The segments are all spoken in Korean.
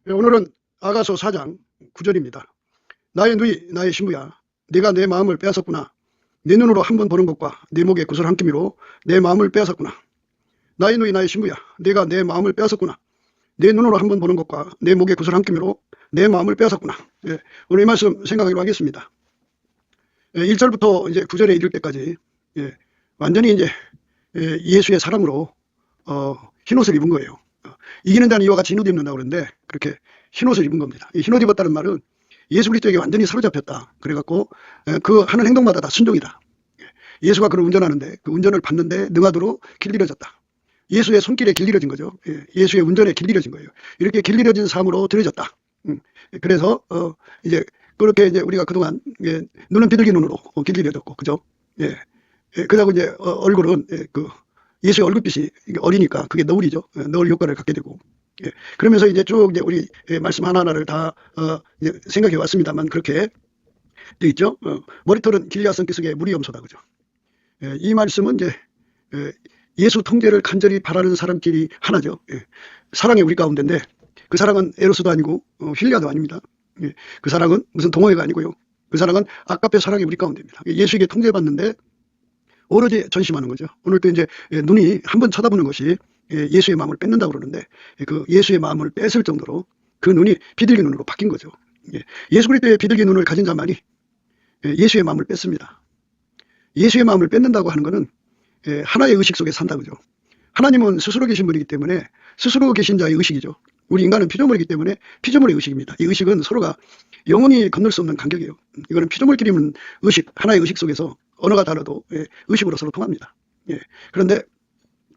오늘은 아가서 4장 9절입니다. 나의 누이 나의 신부야, 네가 내 마음을 빼앗았구나. 내 눈으로 한 번 보는 것과 내 목에 구슬 한 끼미로 내 마음을 빼앗았구나. 나의 누이 나의 신부야, 네가 내 마음을 빼앗았구나. 내 눈으로 한 번 보는 것과 내 목에 구슬 한 끼미로 내 마음을 빼앗았구나. 오늘 이 말씀 생각하기로 하겠습니다. 1절부터 이제 9절에 이를 때까지 완전히 이제 예수의 사랑으로 흰옷을 입은 거예요. 이기는 자는 이와 같이 흰옷 입는다고 그러는데 그렇게 흰옷을 입은 겁니다. 이 흰옷 입었다는 말은 예수 그리스도에게 완전히 사로잡혔다. 그래갖고 그 하는 행동마다 다 순종이다. 예수가 그를 운전하는데 그 운전을 받는데 능하도록 길들여졌다. 예수의 손길에 길들여진 거죠. 예수의 운전에 길들여진 거예요. 이렇게 길들여진 삶으로 들여졌다. 그래서 이제 그렇게 이제 우리가 그동안 눈은 비둘기 눈으로 길들여졌고, 그죠? 그러고 이제 얼굴은 그 예수의 얼굴빛이 어리니까 그게 너울이죠. 너울 효과를 갖게 되고. 그러면서 이제 쭉 이제 우리 말씀 하나하나를 다 생각해 왔습니다만 그렇게 되어 있죠. 머리털은 길리앗 성기 속에 물이 염소다, 그죠? 이 말씀은 이제 예수 통제를 간절히 바라는 사람끼리 하나죠. 사랑이 우리 가운데인데 그 사랑은 에로스도 아니고 힐리아도 아닙니다. 그 사랑은 무슨 동호회가 아니고요. 그 사랑은 아까페 사랑이 우리 가운데입니다. 예수에게 통제받는데 오로지 전심하는 거죠. 오늘도 이제 눈이 한번 쳐다보는 것이 예수의 마음을 뺏는다고 그러는데 그 예수의 마음을 뺏을 정도로 그 눈이 비둘기 눈으로 바뀐 거죠. 예수 그리스도의 비둘기 눈을 가진 자만이 예수의 마음을 뺏습니다. 예수의 마음을 뺏는다고 하는 것은 하나의 의식 속에 산다, 그죠? 하나님은 스스로 계신 분이기 때문에 스스로 계신 자의 의식이죠. 우리 인간은 피조물이기 때문에 피조물의 의식입니다. 이 의식은 서로가 영원히 건널 수 없는 간격이에요. 이거는 피조물끼리 있는 의식, 하나의 의식 속에서 언어가 다르도 의식으로 서로 통합니다. 그런데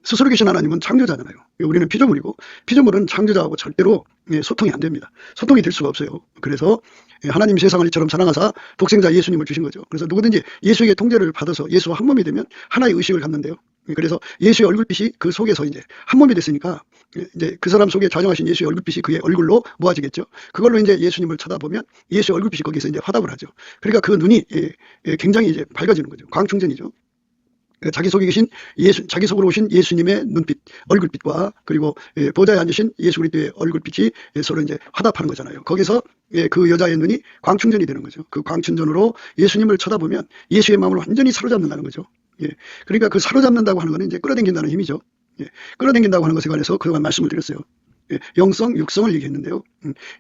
스스로 계신 하나님은 창조자잖아요. 우리는 피조물이고 피조물은 창조자하고 절대로 소통이 안 됩니다. 소통이 될 수가 없어요. 그래서 하나님이 세상을 이처럼 사랑하사 독생자 예수님을 주신 거죠. 그래서 누구든지 예수에게 통제를 받아서 예수와 한 몸이 되면 하나의 의식을 갖는데요. 그래서 예수의 얼굴빛이 그 속에서 이제 한 몸이 됐으니까 이제 그 사람 속에 좌정하신 예수의 얼굴빛이 그의 얼굴로 모아지겠죠. 그걸로 이제 예수님을 쳐다보면 예수의 얼굴빛이 거기서 이제 화답을 하죠. 그러니까 그 눈이 굉장히 이제 밝아지는 거죠. 광충전이죠. 자기 속에 계신 자기 속으로 오신 예수님의 눈빛, 얼굴빛과 그리고 보좌에 앉으신 예수 그리스도의 얼굴빛이 서로 이제 화답하는 거잖아요. 거기서 그 여자의 눈이 광충전이 되는 거죠. 그 광충전으로 예수님을 쳐다보면 예수의 마음을 완전히 사로잡는다는 거죠. 그러니까 그 사로잡는다고 하는 것은 이제 끌어당긴다는 힘이죠. 끌어당긴다고 하는 것에 관해서 그동안 말씀을 드렸어요. 영성, 육성을 얘기했는데요.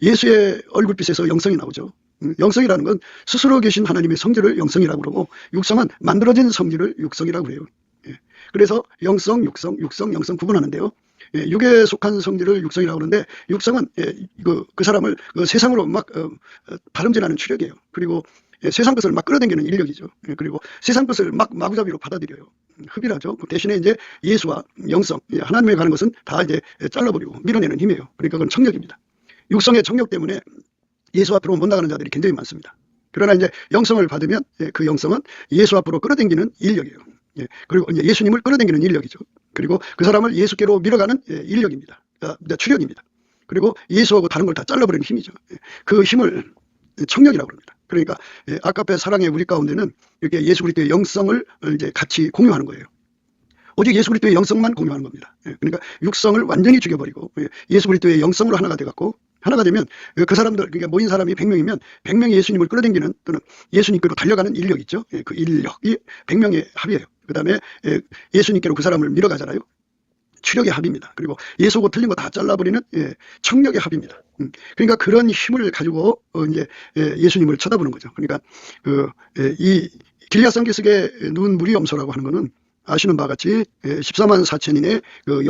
예수의 얼굴빛에서 영성이 나오죠. 영성이라는 건 스스로 계신 하나님의 성질을 영성이라고 그러고 육성은 만들어진 성질을 육성이라고 해요. 그래서 영성, 육성, 영성 구분하는데요. 육에 속한 성질을 육성이라고 하는데 육성은 그 사람을 세상으로 막 다름질하는 추력이에요. 그리고 세상 것을 막 끌어당기는 인력이죠. 그리고 세상 것을 막 마구잡이로 받아들여요. 흡일하죠. 그 대신에 이제 예수와 영성, 하나님에 가는 것은 다 이제 잘라버리고 밀어내는 힘이에요. 그러니까 그건 청력입니다. 육성의 청력 때문에 예수 앞으로 못 나가는 자들이 굉장히 많습니다. 그러나 이제 영성을 받으면 그 영성은 예수 앞으로 끌어당기는 인력이에요. 그리고 이제 예수님을 끌어당기는 인력이죠. 그리고 그 사람을 예수께로 밀어가는 인력입니다. 추력입니다. 그리고 예수하고 다른 걸 다 잘라버리는 힘이죠. 그 힘을 청력이라고 합니다. 그러니까 아까페 사랑의 우리 가운데는 이렇게 예수 그리스도의 영성을 이제 같이 공유하는 거예요. 오직 예수 그리스도의 영성만 공유하는 겁니다. 그러니까 육성을 완전히 죽여버리고 예수 그리스도의 영성으로 하나가 돼갖고 하나가 되면 그 사람들, 그러니까 모인 사람이 100명이면 100명이 예수님을 끌어당기는 또는 예수님께로 달려가는 인력 있죠. 그 인력이 100명의 합이에요. 그 다음에 예수님께로 그 사람을 밀어가잖아요. 추력의 합입니다. 그리고 예수고 틀린 거 다 잘라버리는 청력의 합입니다. 그러니까 그런 힘을 가지고 이제 예수님을 쳐다보는 거죠. 그러니까 이 길리앗 성기 속의 눈 물이 염소라고 하는 거는 아시는 바와 같이 14만 4천인의 그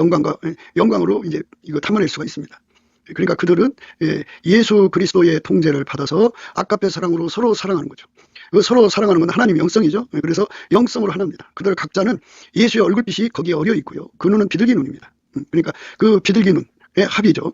영광으로 이제 이거 탐문할 수가 있습니다. 그러니까 그들은 예수 그리스도의 통제를 받아서 아까페 사랑으로 서로 사랑하는 거죠. 서로 사랑하는 건 하나님의 영성이죠. 그래서 영성으로 하나입니다. 그들 각자는 예수의 얼굴빛이 거기에 어려 있고요. 그 눈은 비둘기 눈입니다. 그러니까 그 비둘기 눈의 합이죠.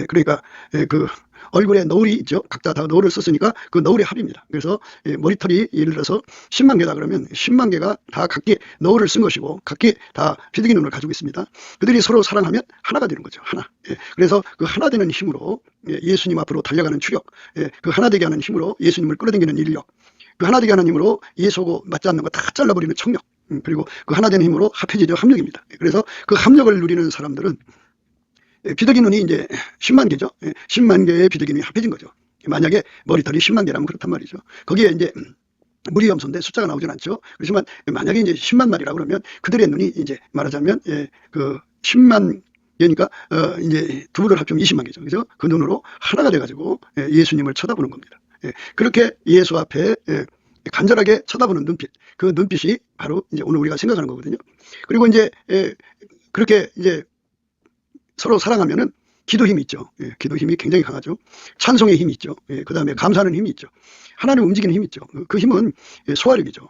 그러니까 그 얼굴에 너울이 있죠. 각자 다 너울을 썼으니까 그 너울의 합입니다. 그래서 머리털이 예를 들어서 10만 개다 그러면 10만 개가 다 각기 너울을 쓴 것이고 각기 다 비둘기 눈을 가지고 있습니다. 그들이 서로 사랑하면 하나가 되는 거죠. 하나. 그래서 그 하나 되는 힘으로 예수님 앞으로 달려가는 추력, 그 하나 되게 하는 힘으로 예수님을 끌어당기는 인력, 그 하나 되게 하는 힘으로 예수하고 맞지 않는 거 다 잘라버리는 청력, 그리고 그 하나 되는 힘으로 합해지죠. 합력입니다. 그래서 그 합력을 누리는 사람들은 비둘기 눈이 이제 10만 개죠. 10만 개의 비둘기 눈이 합해진 거죠. 만약에 머리털이 10만 개라면 그렇단 말이죠. 거기에 이제 무리 염소인데 숫자가 나오진 않죠. 그렇지만 만약에 이제 10만 마리라고 그러면 그들의 눈이 이제 말하자면 그 10만 개니까 이제 두부를 합치면 20만 개죠. 그죠? 그 눈으로 하나가 돼가지고 예수님을 쳐다보는 겁니다. 그렇게 예수 앞에 간절하게 쳐다보는 눈빛, 그 눈빛이 바로 이제 오늘 우리가 생각하는 거거든요. 그리고 이제 그렇게 이제 서로 사랑하면은 기도 힘이 있죠. 기도 힘이 굉장히 강하죠. 찬송의 힘이 있죠. 그 다음에 감사하는 힘이 있죠. 하나님을 움직이는 힘이 있죠. 그 힘은 소화력이죠.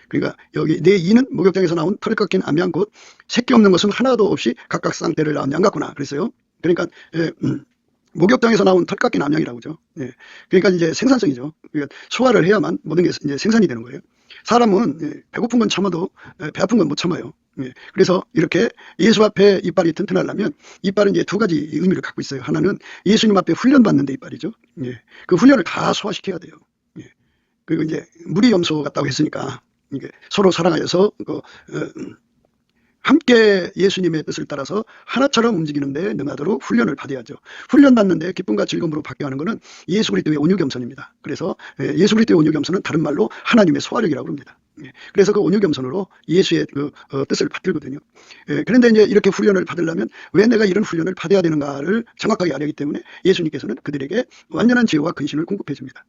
그러니까 여기 내 이는 목욕장에서 나온 털 깎인 암양 곧 새끼 없는 것은 하나도 없이 각각 쌍떼를 낳은 양 같구나 그랬어요. 그러니까 목욕장에서 나온 털 깎인 암양이라고 하죠. 그러니까 이제 생산성이죠. 그러니까 소화를 해야만 모든 게 이제 생산이 되는 거예요. 사람은 배고픈 건 참아도 배 아픈 건 못 참아요. 그래서 이렇게 예수 앞에 이빨이 튼튼하려면 이빨은 이제 두 가지 의미를 갖고 있어요. 하나는 예수님 앞에 훈련받는 데 이빨이죠. 그 훈련을 다 소화시켜야 돼요. 그리고 이제 무리 염소 같다고 했으니까 이게 서로 사랑하여서 함께 예수님의 뜻을 따라서 하나처럼 움직이는데 능하도록 훈련을 받아야죠. 훈련받는데 기쁨과 즐거움으로 바뀌어가는 것은 예수 그리스도의 온유겸손입니다. 그래서 예수 그리스도의 온유겸손은 다른 말로 하나님의 소화력이라고 합니다. 그래서 그 온유겸손으로 예수의 그 뜻을 받들거든요. 그런데 이제 이렇게 훈련을 받으려면 왜 내가 이런 훈련을 받아야 되는가를 정확하게 알기 때문에 예수님께서는 그들에게 완전한 지혜와 근신을 공급해 줍니다.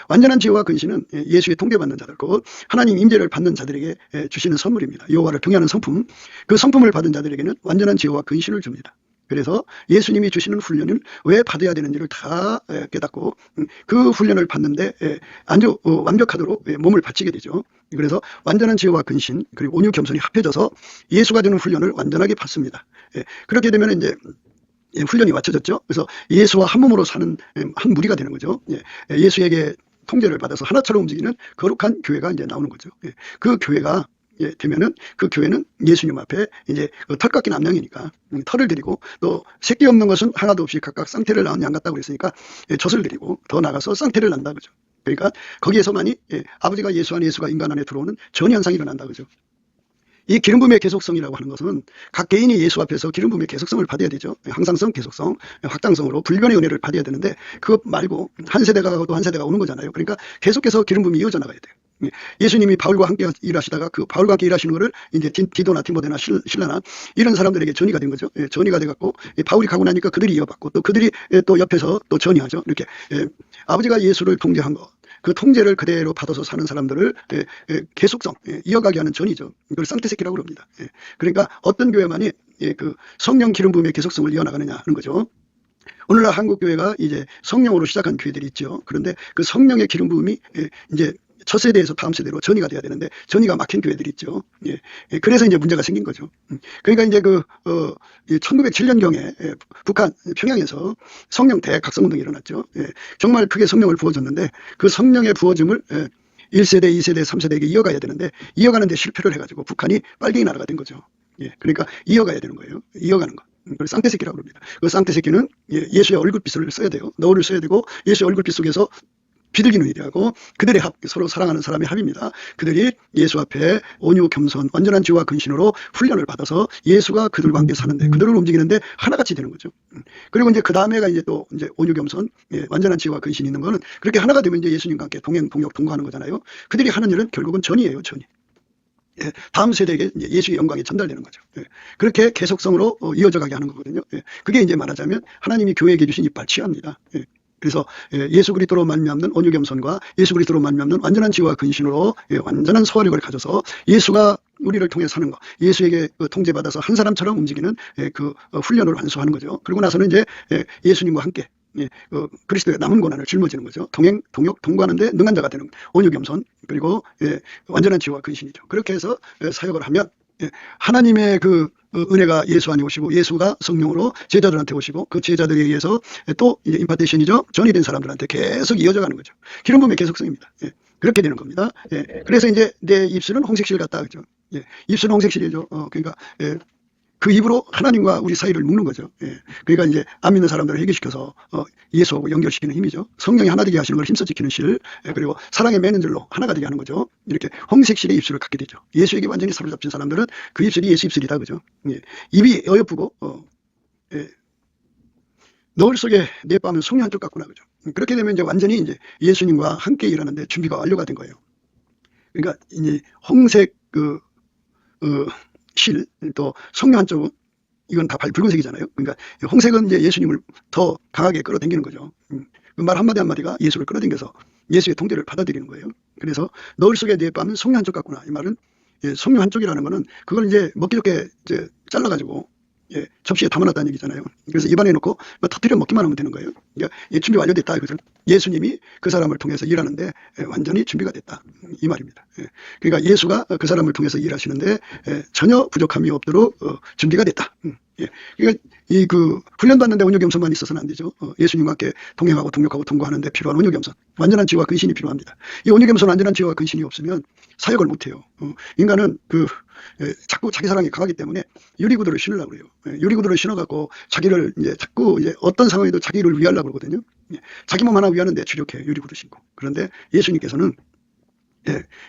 완전한 지혜와 근신은 예수의 통제받는 자들, 곧 하나님 임재를 받는 자들에게 주시는 선물입니다. 여호와를 경외하는 성품, 그 성품을 받은 자들에게는 완전한 지혜와 근신을 줍니다. 그래서 예수님이 주시는 훈련을 왜 받아야 되는지를 다 깨닫고 그 훈련을 받는데 아주 완벽하도록 몸을 바치게 되죠. 그래서 완전한 지혜와 근신 그리고 온유 겸손이 합해져서 예수가 주는 훈련을 완전하게 받습니다. 그렇게 되면 이제 훈련이 맞춰졌죠. 그래서 예수와 한 몸으로 사는 한 무리가 되는 거죠. 예수에게 통제를 받아서 하나처럼 움직이는 거룩한 교회가 이제 나오는 거죠. 그 교회가 되면은 그 교회는 예수님 앞에 이제 털 깎인 암양이니까 털을 드리고 또 새끼 없는 것은 하나도 없이 각각 쌍태를 낳은 양 같다고 그랬으니까 젖을 드리고 더 나가서 쌍태를 낳는다 그죠. 그러니까 거기에서만이 아버지가 예수 안에 예수가 인간 안에 들어오는 전 현상이 일어난다 그죠. 이 기름 부음의 계속성이라고 하는 것은 각 개인이 예수 앞에서 기름 부음의 계속성을 받아야 되죠. 항상성, 계속성, 확장성으로 불변의 은혜를 받아야 되는데 그것 말고 한 세대가 가고 또 한 세대가 오는 거잖아요. 그러니까 계속해서 기름 부음이 이어져 나가야 돼요. 예수님이 바울과 함께 일하시다가 그 바울과 함께 일하시는 거를 이제 디도나 디모데나 실라나 이런 사람들에게 전이가 된 거죠. 전이가 돼갖고 바울이 가고 나니까 그들이 이어받고 또 그들이 또 옆에서 또 전이하죠. 이렇게 아버지가 예수를 통제한 거. 그 통제를 그대로 받아서 사는 사람들을 계속성 이어가게 하는 전이죠. 이걸 쌍태새끼라고 합니다. 그러니까 어떤 교회만이 그 성령 기름 부음의 계속성을 이어나가느냐 하는 거죠. 오늘날 한국 교회가 이제 성령으로 시작한 교회들이 있죠. 그런데 그 성령의 기름 부음이 이제 첫 세대에서 다음 세대로 전이가 돼야 되는데 전이가 막힌 교회들이 있죠. 그래서 이제 문제가 생긴 거죠. 그러니까 이제 1907년경에 북한 평양에서 성령 대각성운동이 일어났죠. 정말 크게 성령을 부어줬는데 그 성령의 부어줌을 1세대, 2세대, 3세대에게 이어가야 되는데 이어가는데 실패를 해가지고 북한이 빨갱이 나라가 된 거죠. 그러니까 이어가야 되는 거예요. 이어가는 거. 그걸 쌍태새끼라고 합니다. 그 쌍태새끼는 예수의 얼굴빛을 써야 돼요. 너울을 써야 되고 예수의 얼굴빛 속에서 비둘기 눈이 되고 그들의 합, 서로 사랑하는 사람의 합입니다. 그들이 예수 앞에 온유 겸손 완전한 지혜와 근신으로 훈련을 받아서 예수가 그들과 함께 사는데 그들을 움직이는데 하나같이 되는 거죠. 그리고 이제 그 다음에가 이제 또 이제 온유 겸손 완전한 지혜와 근신이 있는 거는 그렇게 하나가 되면 이제 예수님과 함께 동행 동역 동거하는 거잖아요. 그들이 하는 일은 결국은 전이에요. 전이. 다음 세대에게 예수의 영광이 전달되는 거죠. 그렇게 계속성으로 이어져 가게 하는 거거든요. 그게 이제 말하자면 하나님이 교회에게 주신 이빨 치아입니다. 그래서 예수 그리스도로 말미암는 온유 겸손과 예수 그리스도로 말미암는 완전한 지혜와 근신으로 완전한 소화력을 가져서 예수가 우리를 통해 사는 거, 예수에게 통제받아서 한 사람처럼 움직이는 그 훈련을 완수하는 거죠. 그리고 나서는 이제 예수님과 함께 그리스도의 남은 고난을 짊어지는 거죠. 동행, 동역, 동거하는데 능한 자가 되는 온유 겸손 그리고 완전한 지혜와 근신이죠. 그렇게 해서 사역을 하면 하나님의 그 은혜가 예수 안에 오시고 예수가 성령으로 제자들한테 오시고 그 제자들에 의해서 또 이제 임파테이션이죠. 전이 된 사람들한테 계속 이어져 가는 거죠. 기름 부음의 계속성입니다. 그렇게 되는 겁니다. 그래서 이제 내 입술은 홍색실 같다 그죠. 입술은 홍색실이죠. 그러니까 그 입으로 하나님과 우리 사이를 묶는 거죠. 그러니까 이제 안 믿는 사람들을 해결시켜서 예수하고 연결시키는 힘이죠. 성령이 하나 되게 하시는 걸 힘써 지키는 실, 그리고 사랑의 매는줄로 하나가 되게 하는 거죠. 이렇게 홍색실의 입술을 갖게 되죠. 예수에게 완전히 사로잡힌 사람들은 그 입술이 예수 입술이다 그죠. 입이 어여쁘고 너울 속에 내 뺨은 송이 한쪽 같구나. 그죠? 그렇게 되면 이제 완전히 이제 예수님과 함께 일하는데 준비가 완료가 된 거예요. 그러니까 이제 홍색 실, 또 성령 한쪽은 이건 다 붉은색이잖아요. 그러니까 홍색은 이제 예수님을 더 강하게 끌어당기는 거죠. 그 말 한마디 한마디가 예수를 끌어당겨서 예수의 통제를 받아들이는 거예요. 그래서 너울 속에 내 뺨은 송이 한쪽 같구나. 이 말은 송유 한쪽이라는 거는 그걸 이제 먹기 좋게 이제 잘라가지고 접시에 담아놨다는 얘기잖아요. 그래서 입안에 넣고 터뜨려 먹기만 하면 되는 거예요. 그러니까 준비 완료됐다. 이것은 예수님이 그 사람을 통해서 일하는데 완전히 준비가 됐다. 이 말입니다. 그러니까 예수가 그 사람을 통해서 일하시는데 전혀 부족함이 없도록 준비가 됐다. 그러니까 이 훈련받는데 온유겸손만 있어서는 안 되죠. 예수님과 함께 동행하고 동력하고 동거하는데 필요한 온유겸손, 완전한 지혜와 근신이 필요합니다. 이 온유겸손, 완전한 지혜와 근신이 없으면 사역을 못해요. 인간은 자꾸 자기 사랑이 강하기 때문에 유리구두를 신으려고 그래요. 유리구두를 신어갖고 자기를 이제 자꾸 이제 어떤 상황에도 자기를 위하려고 그러거든요. 자기 몸 하나 위하는데 주력해, 유리구두 신고. 그런데 예수님께서는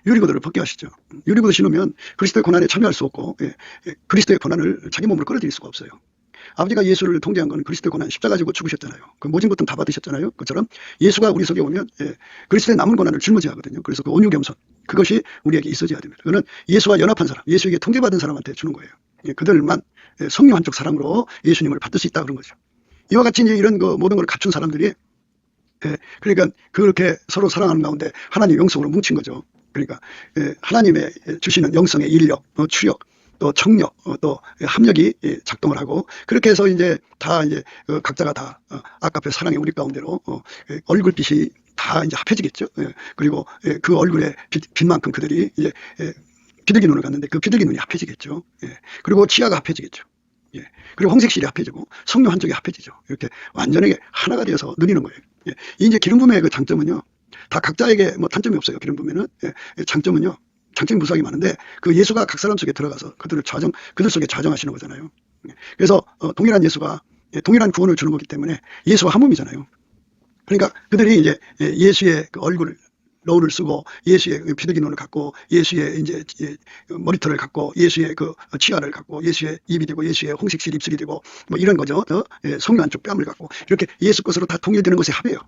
유리구두를 벗게 하시죠. 유리구두 신으면 그리스도의 고난에 참여할 수 없고 그리스도의 고난을 자기 몸으로 끌어들일 수가 없어요. 아버지가 예수를 통제한 건 그리스도의 고난 십자가 지고 죽으셨잖아요. 그 모진 고통 다 받으셨잖아요. 그처럼 예수가 우리 속에 오면 그리스도의 남은 고난을 짊어지하거든요. 그래서 그 온유겸손, 그것이 우리에게 있어져야 됩니다. 그거는 예수와 연합한 사람, 예수에게 통제받은 사람한테 주는 거예요. 그들만 성령 한쪽 사랑으로 예수님을 받을 수 있다 그런 거죠. 이와 같이 이제 이런 모든 걸 갖춘 사람들이 그러니까 그렇게 서로 사랑하는 가운데 하나님 영성으로 뭉친 거죠. 그러니까 하나님의 주시는 영성의 인력, 추력, 또 청력, 또 합력이 작동을 하고 그렇게 해서 이제 다 이제 각자가 다 아까의 사랑의 우리 가운데로 얼굴빛이 다 이제 합해지겠죠. 그리고 그 얼굴의 빛만큼 그들이 이제 비둘기 눈을 갖는데 그 비둘기 눈이 합해지겠죠. 그리고 치아가 합해지겠죠. 그리고 홍색실이 합해지고 성령 한쪽이 합해지죠. 이렇게 완전하게 하나가 되어서 누리는 거예요. 이제 기름 부음의 그 장점은요, 다 각자에게 뭐 단점이 없어요. 기름 부음에는 장점은요, 장점이 무수하게 많은데 그 예수가 각 사람 속에 들어가서 그들 속에 좌정하시는 거잖아요. 그래서 동일한 예수가 동일한 구원을 주는 거기 때문에 예수와 한 몸이잖아요. 그러니까 그들이 이제 예수의 그 얼굴을 로울을 쓰고 예수의 비둘기 눈을 갖고 예수의 이제 머리털을 갖고 예수의 그 치아를 갖고 예수의 입이 되고 예수의 홍색실 입술이 되고 뭐 이런 거죠. 성령 한쪽 뺨을 갖고 이렇게 예수 것으로 다 통일되는 것이 합이에요.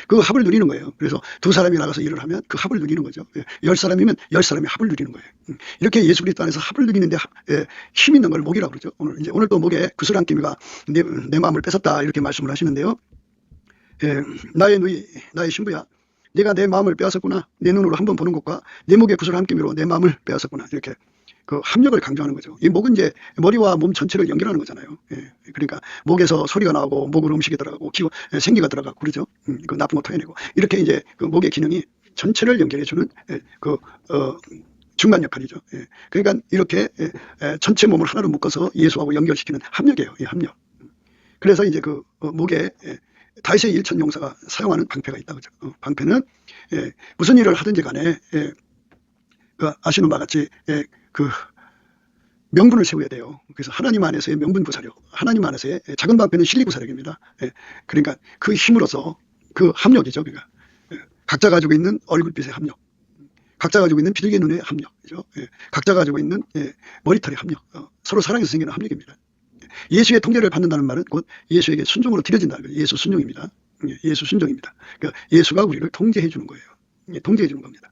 그 합을 누리는 거예요. 그래서 두 사람이 나가서 일을 하면 그 합을 누리는 거죠. 10사람이면 10사람이 합을 누리는 거예요. 이렇게 예수 그리스도 안에서 합을 누리는데 힘 있는 걸 목이라고 그러죠. 오늘 또 목에 구슬한 끼미가 내 마음을 뺏었다 이렇게 말씀을 하시는데요. 나의 누이, 나의 신부야. 네가 내 마음을 빼앗았구나. 내 눈으로 한번 보는 것과 내 목에 구슬 한 끼미로 내 마음을 빼앗았구나. 이렇게 그 합력을 강조하는 거죠. 이 목은 이제 머리와 몸 전체를 연결하는 거잖아요. 그러니까 목에서 소리가 나오고 목으로 음식이 들어가고 생기가 들어가고 그러죠. 그 나쁜 거 토해내고 이렇게 이제 그 목의 기능이 전체를 연결해주는 중간 역할이죠. 그러니까 이렇게 전체 몸을 하나로 묶어서 예수하고 연결시키는 합력이에요. 이 합력. 그래서 이제 그 목에 다윗의 일천 용사가 사용하는 방패가 있다 그죠. 방패는 무슨 일을 하든지 간에 그 아시는 바와 같이 그 명분을 세워야 돼요. 그래서 하나님 안에서의 명분 구사력, 하나님 안에서의 작은 방패는 실리 구사력입니다. 그러니까 그 힘으로써 그 합력이죠. 그러니까 각자 가지고 있는 얼굴빛의 합력, 각자 가지고 있는 비둘기 눈의 합력, 그죠? 각자 가지고 있는 머리털의 합력, 서로 사랑에서 생기는 합력입니다. 예수의 통제를 받는다는 말은 곧 예수에게 순종으로 드려진다. 예수 순종입니다. 예수 순종입니다. 그러니까 예수가 우리를 통제해 주는 거예요. 통제해 주는 겁니다.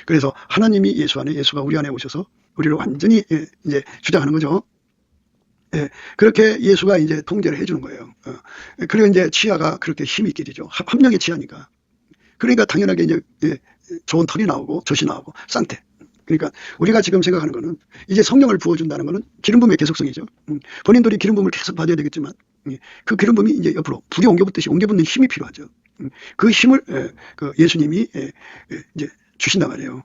그래서 하나님이 예수 안에, 예수가 우리 안에 오셔서 우리를 완전히 이제 주장하는 거죠. 그렇게 예수가 이제 통제를 해 주는 거예요. 그리고 이제 치아가 그렇게 힘이 있게 되죠. 합력의 치아니까. 그러니까 당연하게 이제 좋은 털이 나오고 젖이 나오고 쌍태. 그러니까 우리가 지금 생각하는 거는 이제 성령을 부어준다는 거는 기름 부음의 계속성이죠. 본인들이 기름 부음을 계속 받아야 되겠지만 그 기름 부음이 이제 옆으로 불이 옮겨붙듯이 옮겨붙는 힘이 필요하죠. 그 힘을 그 예수님이 이제 주신단 말이에요.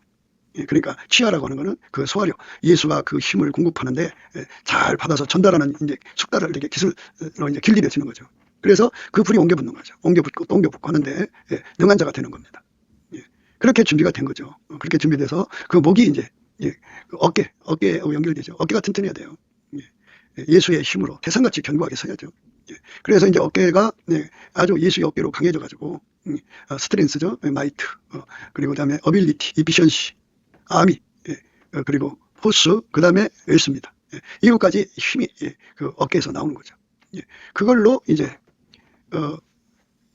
그러니까 치아라고 하는 거는 그 소화력, 예수가 그 힘을 공급하는데 잘 받아서 전달하는 이제 숙달을 이렇게 기술로 이제 길들여지는 거죠. 그래서 그 불이 옮겨붙는 거죠. 옮겨붙고 또 옮겨붙고 하는데 능한 자가 되는 겁니다. 그렇게 준비가 된 거죠. 그렇게 준비돼서 그 목이 이제 어깨에 연결되죠. 어깨가 튼튼해야 돼요. 예수의 힘으로 태산같이 견고하게 서야죠. 그래서 이제 어깨가 아주 예수의 어깨로 강해져 가지고 스트렝스죠. 마이트, 그리고 그다음에 어빌리티, 이피션시, 아미, 그리고 포스, 그다음에 웰스입니다. 이것까지 힘이 그 어깨에서 나오는 거죠. 그걸로 이제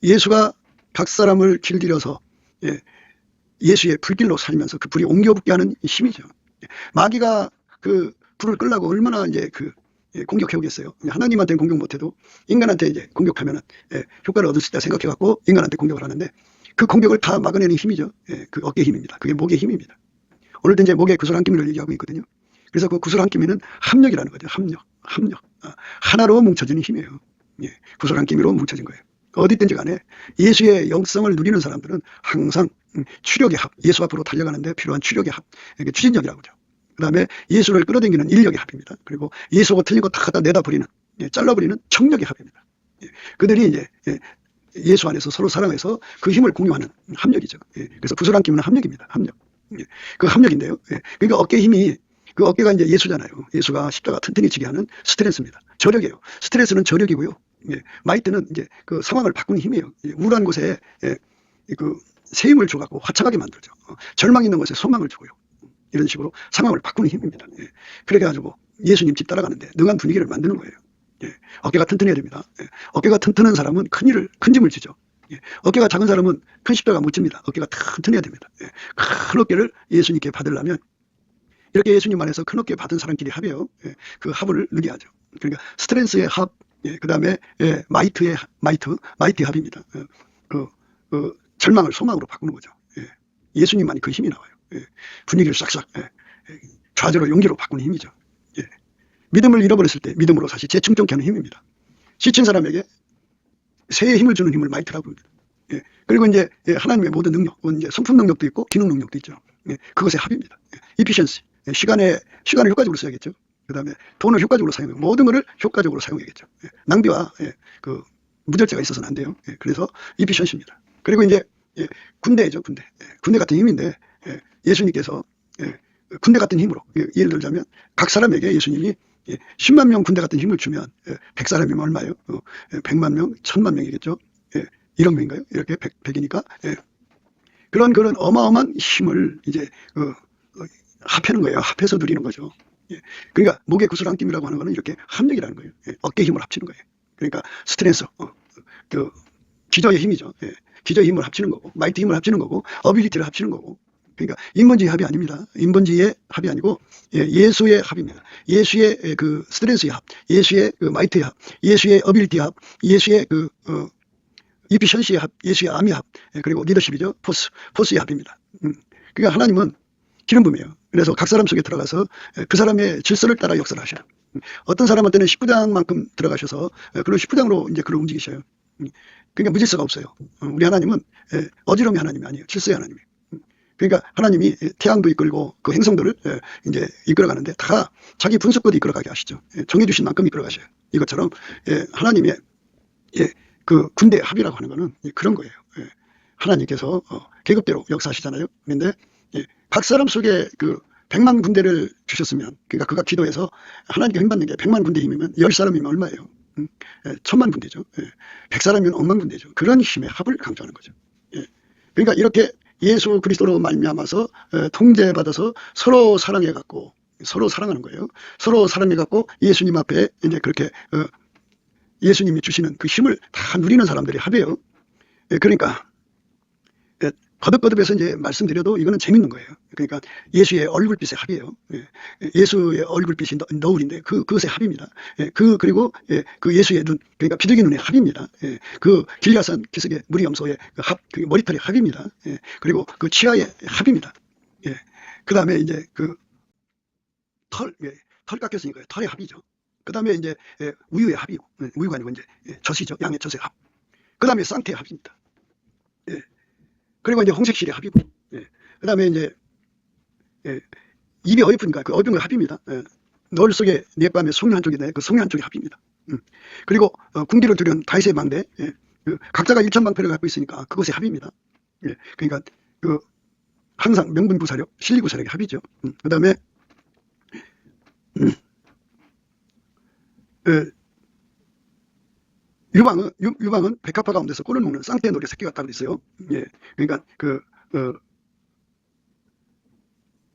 예수가 각 사람을 길들여서 예수의 불길로 살면서 그 불이 옮겨 붙게 하는 힘이죠. 마귀가 그 불을 끌려고 얼마나 이제 공격해 오겠어요. 하나님한테는 공격 못해도 인간한테 이제 공격하면은 효과를 얻을 수 있다 생각해 갖고 인간한테 공격을 하는데 그 공격을 다 막아내는 힘이죠. 그 어깨 힘입니다. 그게 목의 힘입니다. 오늘도 이제 목의 구슬 한 끼미를 얘기하고 있거든요. 그래서 그 구슬 한 끼미는 합력이라는 거죠. 합력. 하나로 뭉쳐지는 힘이에요. 구슬 한 끼미로 뭉쳐진 거예요. 어디 있든지 간에 예수의 영성을 누리는 사람들은 항상 추력의 합, 예수 앞으로 달려가는데 필요한 추력의 합, 이게 추진력이라고 하죠. 그 다음에 예수를 끌어당기는 인력의 합입니다. 그리고 예수하고 틀린 거 다 갖다 내다 버리는, 잘라버리는 청력의 합입니다. 그들이 이제 예수 안에서 서로 사랑해서 그 힘을 공유하는 합력이죠. 그래서 구슬 한 끼미는 합력입니다. 합력. 그 합력인데요. 그러니까 어깨 힘이 그 어깨가 이제 예수잖아요. 예수가 십자가 튼튼히 지게 하는 스트레스입니다. 저력이에요. 스트레스는 저력이고요. 마이트는 이제 그 상황을 바꾸는 힘이에요. 우울한 곳에 그 새 힘을 줘갖고 화창하게 만들죠. 절망 있는 곳에 소망을 주고요. 이런 식으로 상황을 바꾸는 힘입니다. 그래가지고 예수님 집 따라가는데 능한 분위기를 만드는 거예요. 어깨가 튼튼해야 됩니다. 어깨가 튼튼한 사람은 큰 짐을 지죠. 어깨가 작은 사람은 큰 십자가 못 집니다. 어깨가 튼튼해야 됩니다. 큰 어깨를 예수님께 받으려면 이렇게 예수님 안에서 큰 어깨 받은 사람끼리 합이에요. 그 합을 누려야죠. 그러니까 스트렝스의 합, 그 다음에 마이트의 합입니다. 절망을 소망으로 바꾸는 거죠. 예수님만이 그 힘이 나와요. 분위기를 싹싹 좌절로 용기로 바꾸는 힘이죠. 믿음을 잃어버렸을 때 믿음으로 다시 재충전케 하는 힘입니다. 지친 사람에게 새의 힘을 주는 힘을 마이트라고 합니다. 그리고 이제 하나님의 모든 능력, 이제 성품 능력도 있고 기능 능력도 있죠. 그것의 합입니다. efficiency, 시간을 효과적으로 써야겠죠. 그 다음에 돈을 효과적으로 사용해요. 모든 것을 효과적으로 사용해야겠죠. 낭비와 그 무절제가 있어서는 안 돼요. 그래서 efficiency입니다. 그리고 이제 군대죠. 군대 같은 힘인데 예수님께서 군대 같은 힘으로 예를 들자면 각 사람에게 예수님이 10만 명 군대 같은 힘을 주면 100사람이면 얼마예요? 100만 명, 1000만 명이겠죠. 1억 명인가요? 이렇게 100이니까 그런 어마어마한 힘을 이제 합하는 거예요. 합해서 누리는 거죠. 그러니까 목의 구슬 한 끼미라고 하는 거는 이렇게 합력이라는 거예요. 어깨 힘을 합치는 거예요. 그러니까 스트렝스, 기저의 힘이죠. 기저의 힘을 합치는 거고, 마이트 힘을 합치는 거고, 어빌리티를 합치는 거고. 그러니까 인본주의 합이 아닙니다. 인본주의의 합이 아니고 예수의 합입니다. 예수의 그 스트렝스의 합, 예수의 그 마이트의 합, 예수의 어빌리티의 합, 예수의 이피션시의 합, 예수의 암의 합, 그리고 리더십이죠. 포스의 합입니다. 그러니까 하나님은 기름 부음이에요. 그래서 각 사람 속에 들어가서 그 사람의 질서를 따라 역사를 하셔요. 어떤 사람한테는 19장만큼 들어가셔서 그런 19장으로 이제 그를 움직이셔요. 그러니까 무질서가 없어요. 우리 하나님은 어지러움의 하나님이 아니에요. 질서의 하나님이에요. 그러니까 하나님이 태양도 이끌고 그 행성들을 이제 이끌어가는데 다 자기 분수껏 이끌어가게 하시죠. 정해주신 만큼 이끌어가셔요. 이것처럼 하나님의 그 군대 합이라고 하는 거는 그런 거예요. 하나님께서 계급대로 역사하시잖아요. 그런데 각 사람 속에 그 100만 군대를 주셨으면, 그러니까 그가 기도해서 하나님께 힘받는 게 100만 군대 힘이면 10사람이면 얼마예요? 1000만 군대죠. 100사람이면 억만 군대죠. 그런 힘의 합을 강조하는 거죠. 그러니까 이렇게 예수 그리스도로 말미암아서 통제받아서 서로 사랑해갖고 서로 사랑하는 거예요. 서로 사랑해갖고 예수님 앞에 이제 그렇게 예수님이 주시는 그 힘을 다 누리는 사람들이 합이에요. 그러니까 거듭거듭해서 이제 말씀드려도 이거는 재밌는 거예요. 그러니까 예수의 얼굴빛의 합이에요. 예수의 얼굴빛이 너울인데 그것의 합입니다. 그리고 그 예수의 눈, 그러니까 비둘기 눈의 합입니다. 그 길야산 기슭의 무리 염소의 그 합, 그 머리털의 합입니다. 그리고 그 치아의 합입니다. 그 다음에 이제 그 털 깎였으니까 털의 합이죠. 그 다음에 이제 우유의 합이고, 우유가 아니고 이제 젖이죠. 양의 젖의 합. 그 다음에 쌍태의 합입니다. 그리고 이제 홍색실의 합이고, 그 다음에 이제 입이 어이프니까 그 어이픈 거 합입니다. 너울 속에 네 뺨에 송이 한쪽이네. 그 송이 한쪽이 합입니다. 그리고 궁디를 두려운 다윗의 망대, 그 각자가 일천방패를 갖고 있으니까 그것의 합입니다. 그러니까 그 항상 명분구사력, 실리구사력의 합이죠. 그 다음에 유방은 백합화 가운데서 꿀을 먹는 쌍태의 놀이 새끼 같다고 그랬어요. 그러니까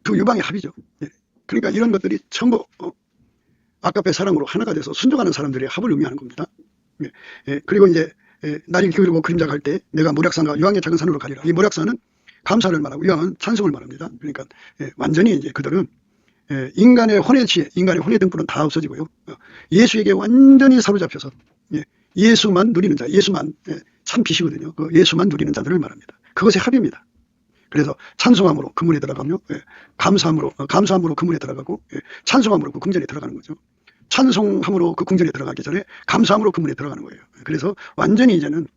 두 유방의 합이죠. 그러니까 이런 것들이 전부 아까의 사랑으로 하나가 돼서 순종하는 사람들의 합을 의미하는 겁니다. 그리고 이제 날이 기울고 그림자 갈 때 내가 모략산과 유황의 작은 산으로 가리라. 이 모략산은 감사를 말하고 유황은 찬송을 말합니다. 그러니까 완전히 이제 그들은 인간의 혼의 지혜, 인간의 혼의 등불은 다 없어지고요. 예수에게 완전히 사로잡혀서 예수만 누리는 자, 예수만 참 빛이거든요. 그 예수만 누리는 자들을 말합니다. 그것이 합입니다. 그래서 찬송함으로 그 문에 들어가며 감사함으로 그 문에 들어가고 찬송함으로 그 궁전에 들어가는 거죠. 찬송함으로 그 궁전에 들어가기 전에 감사함으로 그 문에 들어가는 거예요. 그래서 완전히 이제는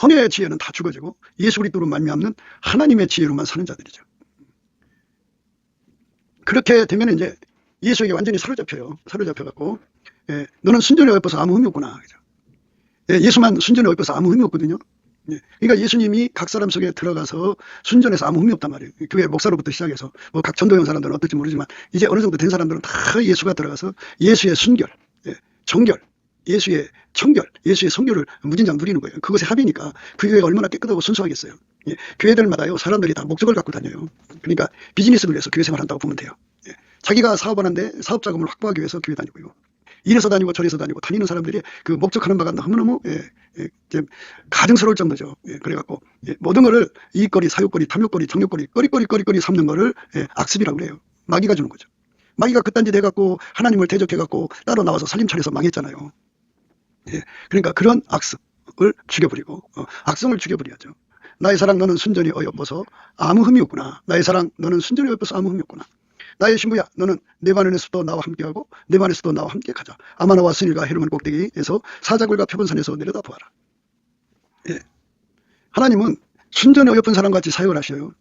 혼의 지혜는 다 죽어지고 예수 그리스도로 말미암는 하나님의 지혜로만 사는 자들이죠. 그렇게 되면 이제 예수에게 완전히 사로잡혀요. 사로잡혀갖고 너는 순전히 엎어서 아무 의미 없구나. 그죠? 예수만 순전히 엎어서 아무 의미 없거든요. 그러니까 예수님이 각 사람 속에 들어가서 순전해서 아무 의미 없단 말이에요. 교회 목사로부터 시작해서 뭐 각 전도형 사람들은 어떨지 모르지만 이제 어느 정도 된 사람들은 다 예수가 들어가서 예수의 순결, 정결, 예수의 청결, 예수의 성결을 무진장 누리는 거예요. 그것의 합이니까 그 교회가 얼마나 깨끗하고 순수하겠어요. 교회들마다요 사람들이 다 목적을 갖고 다녀요. 그러니까 비즈니스를 위해서 교회 생활한다고 보면 돼요. 자기가 사업하는데 사업 자금을 확보하기 위해서 교회 다니고요. 이래서 다니고 저래서 다니고 다니는 사람들이 그 목적하는 바가 너무너무 가증스러울 정도죠. 그래갖고 모든 거를 이익거리, 사육거리, 탐욕거리, 정욕거리, 거리 삼는 거를 악습이라고 그래요. 마귀가 주는 거죠. 마귀가 그딴 짓 해갖고 하나님을 대적해갖고 따로 나와서 살림 차려서 망했잖아요. 그러니까 그런 악습을 죽여버리고 악성을 죽여버려야죠. 나의 사랑 너는 순전히 어여뻐서 아무 흠이 없구나. 나의 사랑 너는 순전히 어여뻐서 아무 흠이 없구나. 나의 신부야 너는 내 반에서도 나와 함께하고 내 반에서도 나와 함께 가자. 아마나와 스닐과 헤르몬 꼭대기에서 사자굴과 표본산에서 내려다 보아라. 하나님은 순전히 어여쁜 사람과 같이 사역을 하셔요.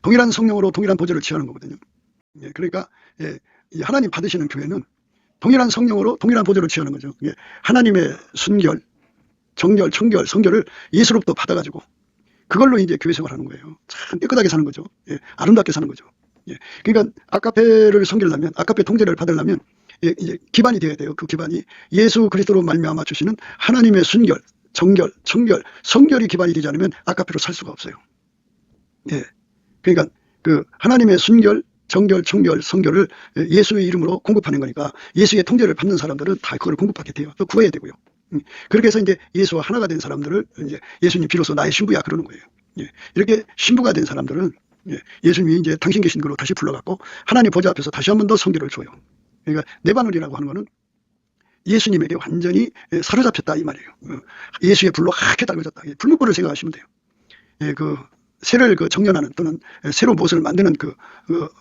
동일한 성령으로 동일한 보좌를 취하는 거거든요. 그러니까 하나님 받으시는 교회는 동일한 성령으로 동일한 보좌를 취하는 거죠. 하나님의 순결, 정결, 청결, 성결을 예수로부터 받아가지고 그걸로 이제 교회 생활하는 거예요. 참 깨끗하게 사는 거죠. 아름답게 사는 거죠. 그러니까 아카페를 섬기려면, 아카페 통제를 받으려면 이제 기반이 되어야 돼요. 그 기반이 예수 그리스도로 말미암아 주시는 하나님의 순결, 정결, 청결, 성결이 기반이 되지 않으면 아카페로 살 수가 없어요. 그러니까 그 하나님의 순결, 정결, 청결, 성결을 예수의 이름으로 공급하는 거니까 예수의 통제를 받는 사람들은 다 그걸 공급받게 돼요. 또 구해야 되고요. 그렇게 해서 이제 예수와 하나가 된 사람들을 이제 예수님 비로소 나의 신부야 그러는 거예요. 이렇게 신부가 된 사람들은 예수님이 이제 당신 계신 걸로 다시 불러갖고 하나님 보좌 앞에서 다시 한 번 더 성결을 줘요. 그러니까 내바늘이라고 하는 거는 예수님에게 완전히 사로잡혔다 이 말이에요. 예수의 불로 하얗게 달궈졌다. 불목불을 생각하시면 돼요. 그 새를 그 정련하는 또는 새로 무엇을 만드는 그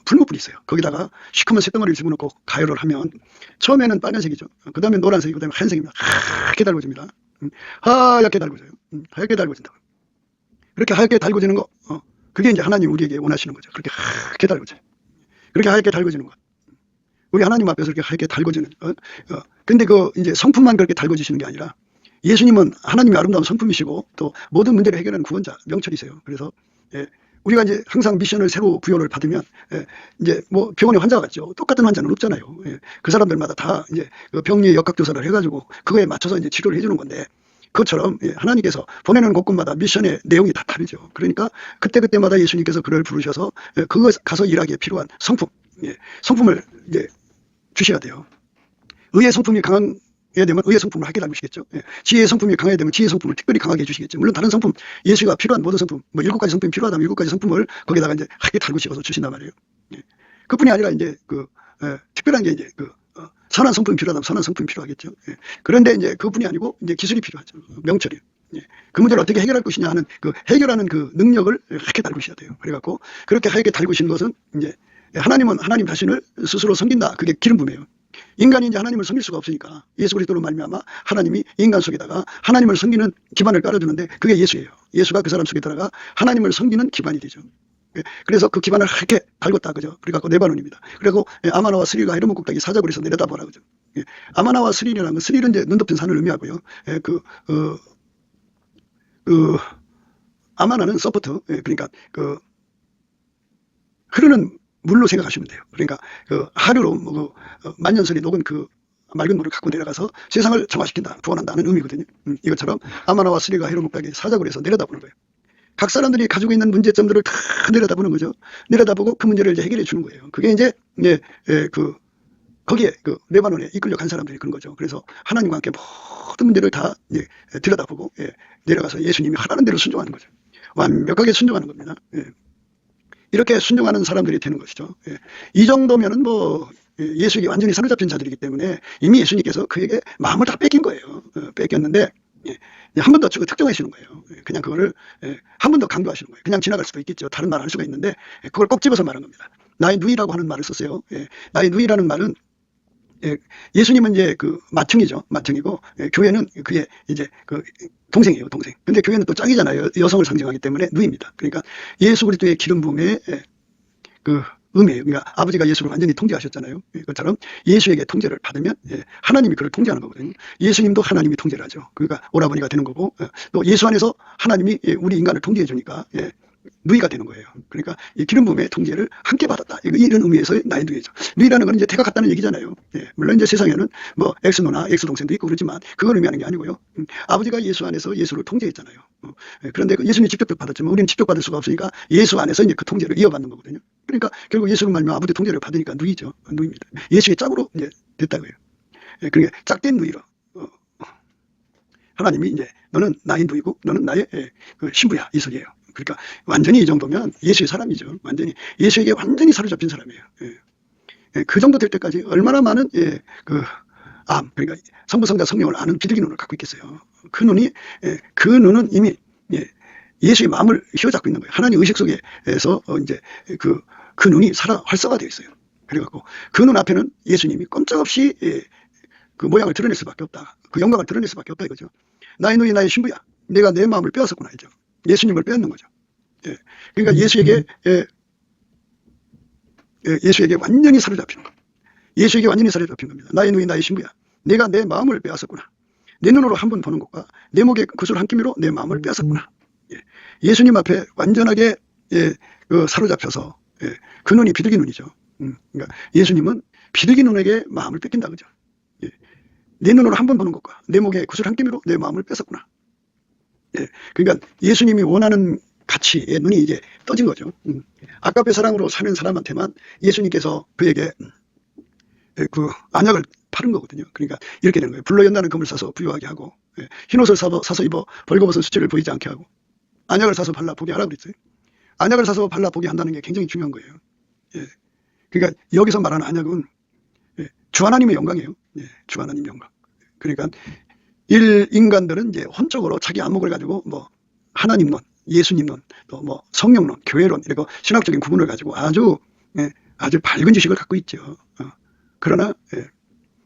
불목불이 있어요. 거기다가 시커먼 쇳덩어리를 집어넣고 가열을 하면 처음에는 빨간색이죠. 그 다음에 노란색이고 그 다음에 하얀색입니다. 하얗게 달궈집니다. 하얗게 달궈져요. 하얗게 달궈진다고. 그렇게 하얗게 달궈지는 거 그게 이제 하나님 우리에게 원하시는 거죠. 그렇게 하얗게 달궈져요. 그렇게 하얗게 달궈지는 것. 우리 하나님 앞에서 그렇게 하얗게 달궈지는. 근데 그 이제 성품만 그렇게 달궈지시는 게 아니라 예수님은 하나님의 아름다운 성품이시고 또 모든 문제를 해결하는 구원자, 명철이세요. 그래서 우리가 이제 항상 미션을 새로 부여를 받으면 이제 뭐 병원에 환자가 갔죠. 똑같은 환자는 없잖아요. 그 사람들마다 다 이제 그 병리의 역학조사를 해가지고 그거에 맞춰서 이제 치료를 해주는 건데 그것처럼 하나님께서 보내는 곳곳마다 미션의 내용이 다 다르죠. 그러니까 그때그때마다 예수님께서 그를 부르셔서 그것 가서 일하기에 필요한 성품, 성품을 이제 주셔야 돼요. 의의 성품이 강해야 되면 의의 성품을 하게 달구시겠죠. 지혜의 성품이 강해야 되면 지혜의 성품을 특별히 강하게 해주시겠죠. 물론 다른 성품, 예수가 필요한 모든 성품, 뭐 7가지 성품이 필요하다면 7가지 성품을 거기다가 이제 하게 달구시어서 주신단 말이에요. 그뿐이 아니라 이제 특별한 게 이제 선한 성품이 필요하다면 선한 성품이 필요하겠죠. 그런데 이제 그뿐이 아니고 이제 기술이 필요하죠. 명철이요. 그 문제를 어떻게 해결할 것이냐 하는 그 해결하는 그 능력을 하게 달구셔야 돼요. 그래갖고 그렇게 하게 달구시는 것은 이제 하나님은 하나님 자신을 스스로 섬긴다. 그게 기름부음이에요. 인간이 이제 하나님을 섬길 수가 없으니까 예수 그리스도로 말미암아 하나님이 인간 속에다가 하나님을 섬기는 기반을 깔아주는데 그게 예수예요. 예수가 그 사람 속에 들어가 하나님을 섬기는 기반이 되죠. 그래서 그 기반을 이렇게 달궜다 그죠. 그래갖고 네바논입니다. 그리고 아마나와 스릴과 헤르몬 꼭대기 사자굴에서 내려다보라 그죠. 아마나와 스릴이라는 건 스릴은 이제 눈 덮인 산을 의미하고요. 아마나는 서포트 그러니까 흐르는 물로 생각하시면 돼요. 그러니까 하류로 만년설이 녹은 맑은 물을 갖고 내려가서 세상을 정화시킨다, 구원한다는 의미거든요. 이것처럼 아마나와 스릴과 헤르몬 꼭대기 사자굴에서 내려다보는 거예요. 각 사람들이 가지고 있는 문제점들을 다 내려다보는 거죠. 내려다보고 그 문제를 이제 해결해 주는 거예요. 그게 이제 거기에 그 레바논에 이끌려 간 사람들이 그런 거죠. 그래서 하나님과 함께 모든 문제를 다 들여다보고 내려가서 예수님이 하라는 대로 순종하는 거죠. 완벽하게 순종하는 겁니다. 이렇게 순종하는 사람들이 되는 것이죠. 이 정도면은 뭐 예수에게 완전히 사로잡힌 자들이기 때문에 이미 예수님께서 그에게 마음을 다 뺏긴 거예요. 뺏겼는데 한 번 더 특정하시는 거예요. 그냥 그거를 한 번 더 강조하시는 거예요. 그냥 지나갈 수도 있겠죠. 다른 말 할 수가 있는데 그걸 꼭 집어서 말한 겁니다. 나의 누이라고 하는 말을 썼어요. 나의 누이라는 말은 예수님은 이제 그 맏형이죠. 맏형이고 교회는 그의 이제 그 동생이에요. 동생. 근데 교회는 또 짝이잖아요. 여성을 상징하기 때문에 누이입니다. 그러니까 예수 그리스도의 기름 부음의 그 의미예요. 그러니까 아버지가 예수를 완전히 통제하셨잖아요. 그것처럼 예수에게 통제를 받으면 하나님이 그를 통제하는 거거든요. 예수님도 하나님이 통제를 하죠. 그러니까 오라버니가 되는 거고 또 예수 안에서 하나님이 우리 인간을 통제해 주니까 누이가 되는 거예요. 그러니까 이 기름 부음의 통제를 함께 받았다. 이런 의미에서의 나의 누이죠. 누이라는 건 이제 대가 같다는 얘기잖아요. 물론 이제 세상에는 뭐 엑스노나 엑스동생도 있고 그렇지만 그걸 의미하는 게 아니고요. 아버지가 예수 안에서 예수를 통제했잖아요. 그런데 그 예수님이 직접 받았지만 우리는 직접 받을 수가 없으니까 예수 안에서 이제 그 통제를 이어받는 거거든요. 그러니까 결국 예수를 말하면 아버지 통제를 받으니까 누이죠. 누이입니다. 예수의 짝으로 이제 됐다고요. 그러니까 짝된 누이로. 하나님이 이제 너는 나의 누이고 너는 나의 그 신부야 이 소리예요. 그러니까 완전히 이 정도면 예수의 사람이죠. 완전히 예수에게 완전히 사로잡힌 사람이에요. 그 정도 될 때까지 얼마나 많은 그 그러니까 성부 성자 성령을 아는 비둘기 눈을 갖고 있겠어요. 그 눈은 이미 예수의 마음을 휘어잡고 있는 거예요. 하나님 의식 속에서 이제 그 눈이 활성화되어 있어요. 그래갖고 그 눈 앞에는 예수님이 꼼짝없이 그 모양을 드러낼 수밖에 없다. 그 영광을 드러낼 수밖에 없다 이거죠. 나의 누이 나의 신부야. 내가 내 마음을 빼앗았구나 이죠. 예수님을 빼앗는 거죠. 그러니까 예수에게 완전히 사로잡히는 겁니다. 예수에게 완전히 사로잡힌 겁니다. 나의 누이 나의 신부야. 내가 내 마음을 빼앗았구나. 내 눈으로 한 번 보는 것과 내 목에 구슬 한 끼미로 내 마음을 빼앗았구나. 예수님 앞에 완전하게 사로잡혀서 그 눈이 비둘기 눈이죠. 그러니까 예수님은 비둘기 눈에게 마음을 뺏긴다 그죠. 내 눈으로 한 번 보는 것과 내 목에 구슬 한 끼미로 내 마음을 뺏었구나. 그러니까 예수님이 원하는 가치의 눈이 이제 떠진 거죠. 아까의 사랑으로 사는 사람한테만 예수님께서 그에게 그 안약을 파는 거거든요. 그러니까 이렇게 되는 거예요. 불로 연다는 금을 사서 부유하게 하고 흰옷을 사서 입어 벌거벗은 수치를 보이지 않게 하고 안약을 사서 발라 보게 하라고 그랬어요. 안약을 사서 발라 보게 한다는 게 굉장히 중요한 거예요. 그러니까 여기서 말하는 안약은 주 하나님의 영광이에요. 주 하나님의 영광. 그러니까 인간들은 이제 혼적으로 자기 안목을 가지고 뭐 하나님론, 예수님론, 또 뭐 성령론, 교회론 이렇게 신학적인 구분을 가지고 아주 밝은 지식을 갖고 있죠. 그러나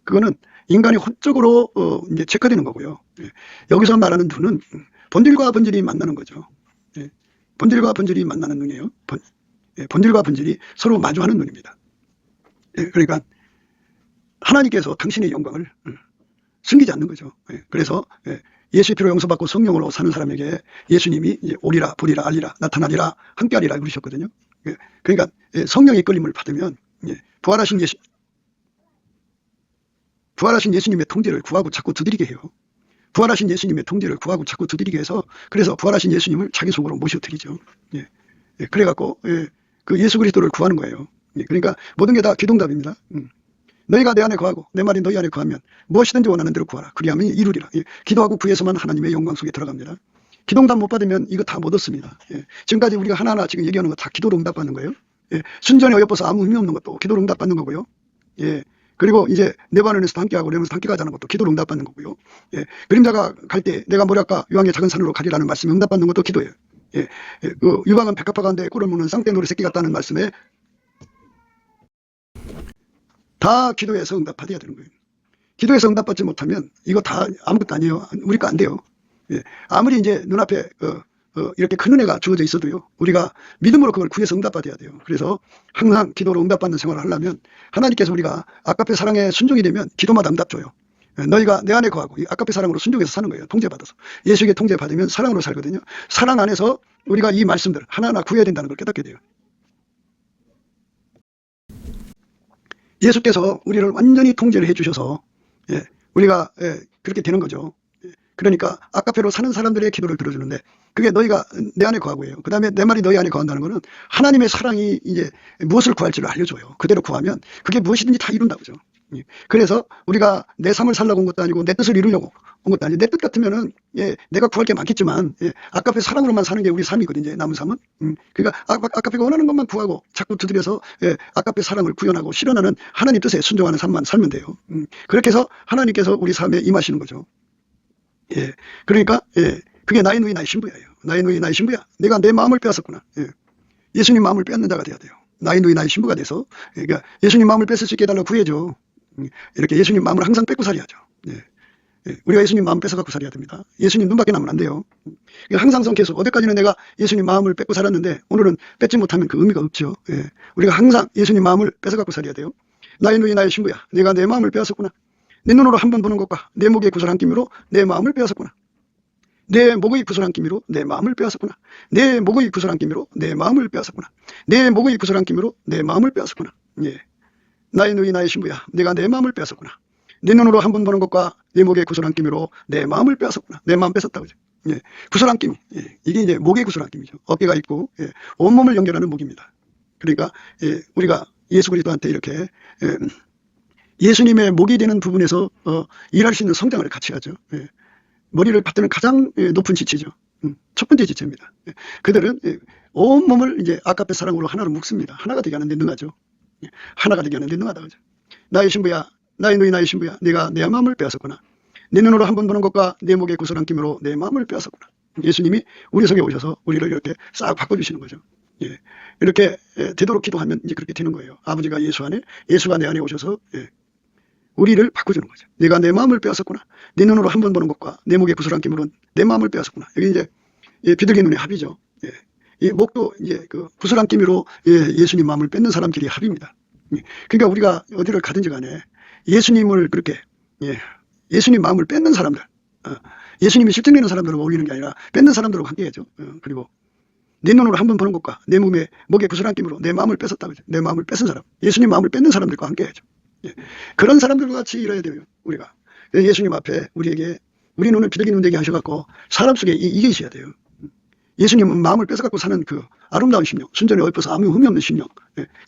그거는 인간이 혼적으로 이제 체크되는 거고요. 여기서 말하는 눈은 본질과 본질이 만나는 거죠. 본질과 본질이 만나는 눈이에요. 본질과 본질이 서로 마주하는 눈입니다. 그러니까 하나님께서 당신의 영광을 숨기지 않는 거죠. 그래서 예수의 피로 용서받고 성령으로 사는 사람에게 예수님이 오리라 보리라 알리라 나타나리라 함께하리라 그러셨거든요. 그러니까 성령의 이끌림을 받으면 부활하신 예수님의 통제를 구하고 자꾸 두드리게 해요. 부활하신 예수님의 통제를 구하고 자꾸 두드리게 해서 그래서 부활하신 예수님을 자기 속으로 모셔드리죠. 그래갖고 그 예수 그리스도를 구하는 거예요. 그러니까 모든 게 다 기동답입니다. 너희가 내 안에 거하고 내 말이 너희 안에 거하면 무엇이든지 원하는 대로 구하라. 그리하면 이루리라. 기도하고 구해서만 하나님의 영광 속에 들어갑니다. 기도응답 못 받으면 이거 다 못 얻습니다. 지금까지 우리가 하나하나 지금 얘기하는 거 다 기도로 응답받는 거예요. 순전히 어여뻐서 아무 의미 없는 것도 기도로 응답받는 거고요. 그리고 이제 네바논에서 함께하고 레몬에서 함께 가자는 것도 기도로 응답받는 거고요. 그림자가 갈 때 내가 모략과 유황의 작은 산으로 가리라는 말씀에 응답받는 것도 기도예요. 그 유황은 백합화 가운데 꿀을 먹는 쌍떼 노리 새끼 같다는 말씀에 다 기도해서 응답받아야 되는 거예요. 기도해서 응답받지 못하면 이거 다 아무것도 아니에요. 우리 거 안 돼요. 아무리 이제 눈앞에 이렇게 큰 은혜가 주어져 있어도요. 우리가 믿음으로 그걸 구해서 응답받아야 돼요. 그래서 항상 기도로 응답받는 생활을 하려면 하나님께서 우리가 아까페 사랑에 순종이 되면 기도마다 응답 줘요. 너희가 내 안에 거하고 이 아까페 사랑으로 순종해서 사는 거예요. 통제받아서. 예수에게 통제받으면 사랑으로 살거든요. 사랑 안에서 우리가 이 말씀들 하나하나 구해야 된다는 걸 깨닫게 돼요. 예수께서 우리를 완전히 통제를 해주셔서 우리가 그렇게 되는 거죠. 그러니까 아까페로 사는 사람들의 기도를 들어주는데 그게 너희가 내 안에 거하고예요. 그 다음에 내 말이 너희 안에 거한다는 거는 하나님의 사랑이 이제 무엇을 구할지를 알려줘요. 그대로 구하면 그게 무엇이든지 다 이룬다 그죠. 그래서 우리가 내 삶을 살려고 온 것도 아니고 내 뜻을 이루려고 온 것도 아니고 내 뜻 같으면은 내가 구할 게 많겠지만 아까페 사랑으로만 사는 게 우리 삶이거든요. 남은 삶은. 그러니까 아까페가 원하는 것만 구하고 자꾸 두드려서 아까페 사랑을 구현하고 실현하는 하나님 뜻에 순종하는 삶만 살면 돼요. 그렇게 해서 하나님께서 우리 삶에 임하시는 거죠. 그러니까 그게 나의 누이 나의 신부야예요. 나의 누이 나의 신부야. 내가 내 마음을 빼앗았구나. 예수님 마음을 뺏는 자가 돼야 돼요. 나의 누이 나의 신부가 돼서 그러니까 예수님 마음을 뺏을 수 있게 해달라고 구해줘. 이렇게 예수님 마음을 항상 뺏고 살아야죠. 우리가 예수님 마음 뺏어갖고 살아야 됩니다. 예수님 눈밖에 나면 안 돼요. 항상 계속 어제까지는 내가 예수님 마음을 뺏고 살았는데 오늘은 뺏지 못하면 그 의미가 없죠. 우리가 항상 예수님 마음을 뺏어갖고 살아야 돼요. 나의 누이 나의 신부야. 내가 내 마음을 빼앗았구나. 내 눈으로 한 번 보는 것과 내 목의 구슬한 끼미로 내 마음을 빼앗았구나. 내 목의 구슬한 끼미로 내 마음을 빼앗았구나. 내 목의 구슬한 끼미로 내 마음을 빼앗았구나. 내 목의 구슬한 끼미로 내 마음을 빼앗았구나. 나의 누이 나의 신부야. 내가 내 마음을 빼앗았구나. 내 눈으로 한 번 보는 것과 내 목의 구슬한 끼미로 내 마음을 빼앗았구나. 내 마음 뺏었다 그죠. 구슬한 끼미. 이게 이제 목의 구슬한 끼미죠. 어깨가 있고 온몸을 연결하는 목입니다. 그러니까 우리가 예수 그리스도한테 이렇게 예수님의 목이 되는 부분에서 일할 수 있는 성장을 같이 하죠. 머리를 받드는 가장 높은 지체죠. 첫 번째 지체입니다. 그들은 온몸을 이제 아까페 사랑으로 하나로 묶습니다. 하나가 되게 하는데 능하죠. 하나가 되게 하는데 능하다 그죠. 나의 신부야. 나의 누이 나의 신부야. 내가 내 마음을 빼앗았구나. 내 눈으로 한 번 보는 것과 내 목의 구슬한 끼미로 내 마음을 빼앗았구나. 예수님이 우리 속에 오셔서 우리를 이렇게 싹 바꿔주시는 거죠. 이렇게 되도록 기도하면 이제 그렇게 되는 거예요. 아버지가 예수가 내 안에 오셔서 우리를 바꿔주는 거죠. 내가 내 마음을 빼앗았구나. 내 눈으로 한 번 보는 것과 내 목의 구슬한 끼미로 내 마음을 빼앗았구나. 여기 이제 비둘기 눈의 합이죠. 이 목도 이제 그 구슬한 끼미로 예수님 마음을 뺏는 사람끼리 합입니다. 그러니까 우리가 어디를 가든지 간에 예수님을 그렇게 예수님 마음을 뺏는 사람들, 예수님이 실증내는 사람들하고 어울리는 게 아니라 뺏는 사람들하고 함께해야죠. 그리고 내 눈으로 한 번 보는 것과 내 목의 구슬한 끼미로 내 마음을 뺏었다 그죠. 내 마음을 뺏은 사람, 예수님 마음을 뺏는 사람들과 함께해야죠. 그런 사람들과 같이 일해야 돼요. 우리가 예수님 앞에 우리 눈을 비둘기 눈 되게 하셔갖고 사람 속에 이게 있어야 돼요. 예수님은 마음을 뺏어갖고 사는 그 아름다운 심령, 순전히 엎어서 아무 흠이 없는 심령,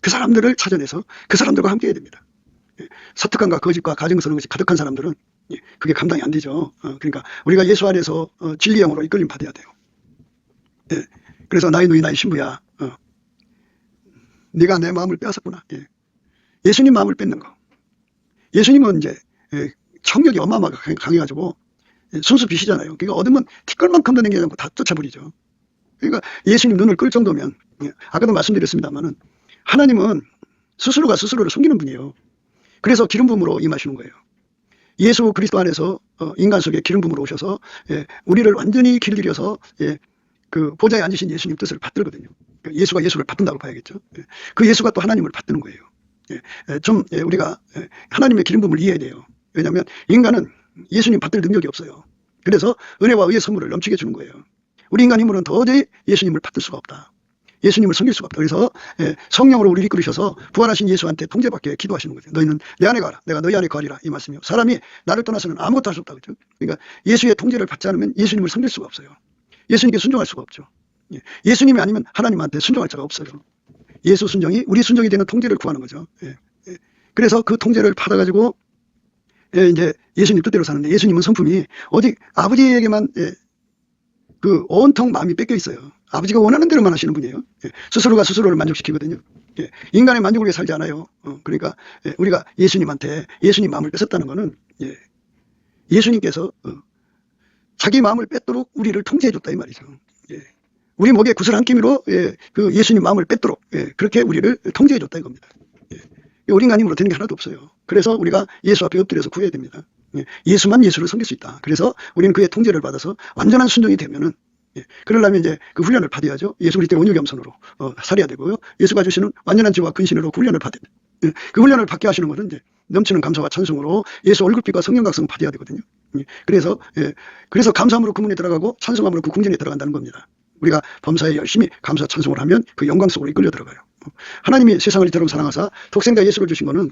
그 사람들을 찾아내서 그 사람들과 함께해야 됩니다. 사특함과 거짓과 가증스러운 것이 가득한 사람들은 그게 감당이 안 되죠. 그러니까 우리가 예수 안에서 진리 영으로 이끌림 받아야 돼요. 그래서 나의 누이 나의 신부야. 네가 내 마음을 빼앗았구나. 예수님 마음을 뺏는 거. 예수님은 이제 청력이 어마어마하게 강해가지고 순수 빛이잖아요. 그러니까 얻으면 티끌만큼 되는 게 아니고 다 쫓아버리죠. 그러니까 예수님 눈을 끌 정도면 아까도 말씀드렸습니다만은 하나님은 스스로가 스스로를 섬기는 분이에요. 그래서 기름 부음으로 임하시는 거예요. 예수 그리스도 안에서 인간 속에 기름 부음으로 오셔서 우리를 완전히 길들여서 그 보좌에 앉으신 예수님 뜻을 받들거든요. 예수가 예수를 받든다고 봐야겠죠. 그 예수가 또 하나님을 받드는 거예요. 좀 우리가 하나님의 기름 부음을 이해해야 돼요. 왜냐하면 인간은 예수님 받들 능력이 없어요. 그래서 은혜와 의의 선물을 넘치게 주는 거예요. 우리 인간 힘으로는 도저히 예수님을 받들 수가 없다. 예수님을 섬길 수가 없다. 그래서 성령으로 우리를 이끌으셔서 부활하신 예수한테 통제받게 기도하시는 거죠. 너희는 내 안에 가라. 내가 너희 안에 거하리라. 이 말씀이요. 사람이 나를 떠나서는 아무것도 할 수 없다. 그죠? 그러니까 예수의 통제를 받지 않으면 예수님을 섬길 수가 없어요. 예수님께 순종할 수가 없죠. 예수님이 아니면 하나님한테 순종할 자가 없어요. 예수 순종이 우리 순종이 되는 통제를 구하는 거죠. 그래서 그 통제를 받아가지고 이제 예수님 뜻대로 사는데 예수님은 성품이 오직 아버지에게만 그 온통 마음이 뺏겨 있어요. 아버지가 원하는 대로만 하시는 분이에요. 스스로가 스스로를 만족시키거든요. 인간의 만족을 위해 살지 않아요. 그러니까 우리가 예수님한테 예수님 마음을 뺏었다는 거는 예수님께서 자기 마음을 뺏도록 우리를 통제해 줬다 이 말이죠. 우리 목에 구슬한 끼미로 그 예수님 마음을 뺏도록 그렇게 우리를 통제해 줬다 이겁니다. 우리 인간 힘으로 되는 게 하나도 없어요. 그래서 우리가 예수 앞에 엎드려서 구해야 됩니다. 예수만 예수를 섬길 수 있다. 그래서 우리는 그의 통제를 받아서 완전한 순종이 되면은 그러려면 이제 그 훈련을 받아야죠. 예수 그리스도의 온유겸손으로 살아야 되고요. 예수가 주시는 완전한 지혜와 근신으로 그 훈련을 받아야 돼요. 그 훈련을 받게 하시는 것은 이제 넘치는 감사와 찬송으로 예수 얼굴빛과 성령 각성을 받아야 되거든요. 그래서 감사함으로 그 문에 들어가고 찬송함으로 그 궁전에 들어간다는 겁니다. 우리가 범사에 열심히 감사 찬송을 하면 그 영광 속으로 이끌려 들어가요. 하나님이 세상을 이처럼 사랑하사 독생자 예수를 주신 거는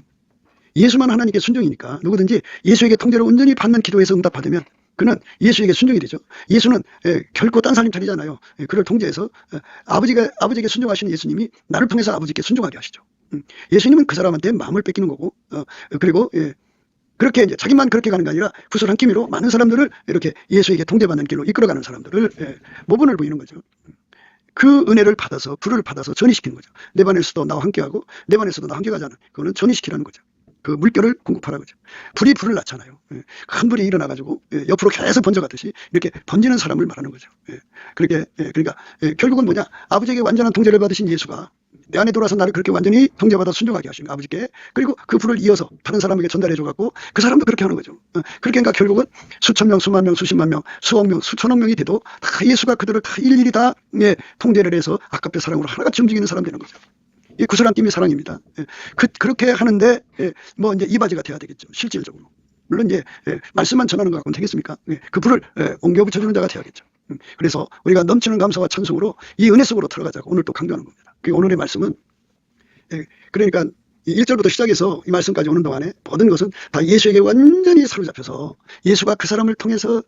예수만 하나님께 순종이니까 누구든지 예수에게 통제를 온전히 받는 기도에서 응답받으면 그는 예수에게 순종이 되죠. 예수는 결코 딴 사람 차리잖아요. 그를 통제해서 아버지에게 순종하시는 예수님이 나를 통해서 아버지께 순종하게 하시죠. 예수님은 그 사람한테 마음을 뺏기는 거고, 그리고 그렇게 이제 자기만 그렇게 가는 게 아니라 구슬 한 끼미로 많은 사람들을 이렇게 예수에게 통제받는 길로 이끌어가는 사람들을 모본을 보이는 거죠. 그 은혜를 받아서, 불을 받아서 전이시키는 거죠. 내 반에서도 나와 함께하고 내 반에서도 나와 함께 가자는, 그거는 전이시키라는 거죠. 그 물결을 공급하라는 거죠. 불이 불을 낳잖아요. 큰 불이 일어나가지고 옆으로 계속 번져가듯이 이렇게 번지는 사람을 말하는 거죠. 그러니까 결국은 뭐냐, 아버지에게 완전한 통제를 받으신 예수가 내 안에 돌아서 나를 그렇게 완전히 통제받아 순종하게 하신 아버지께, 그리고 그 불을 이어서 다른 사람에게 전달해줘갖고 그 사람도 그렇게 하는 거죠. 그렇게 그러니까 결국은 수천 명, 수만 명, 수십만 명, 수억 명, 수천억 명이 돼도 다 예수가 그들을 다 일일이 다 통제를 해서 아깝게 사랑으로 하나같이 움직이는 사람 되는 거죠. 이 구슬한 끼미 사랑입니다. 그렇게 하는데 뭐 이제 이바지가 돼야 되겠죠. 실질적으로. 물론 이제 말씀만 전하는 것 갖고는 되겠습니까? 그 불을 옮겨 붙여주는 자가 돼야겠죠. 그래서 우리가 넘치는 감사와 찬송으로 이 은혜 속으로 들어가자고 오늘 또 강조하는 겁니다. 오늘의 말씀은 그러니까 1절부터 시작해서 이 말씀까지 오는 동안에 모든 것은 다 예수에게 완전히 사로잡혀서 예수가 그 사람을 통해서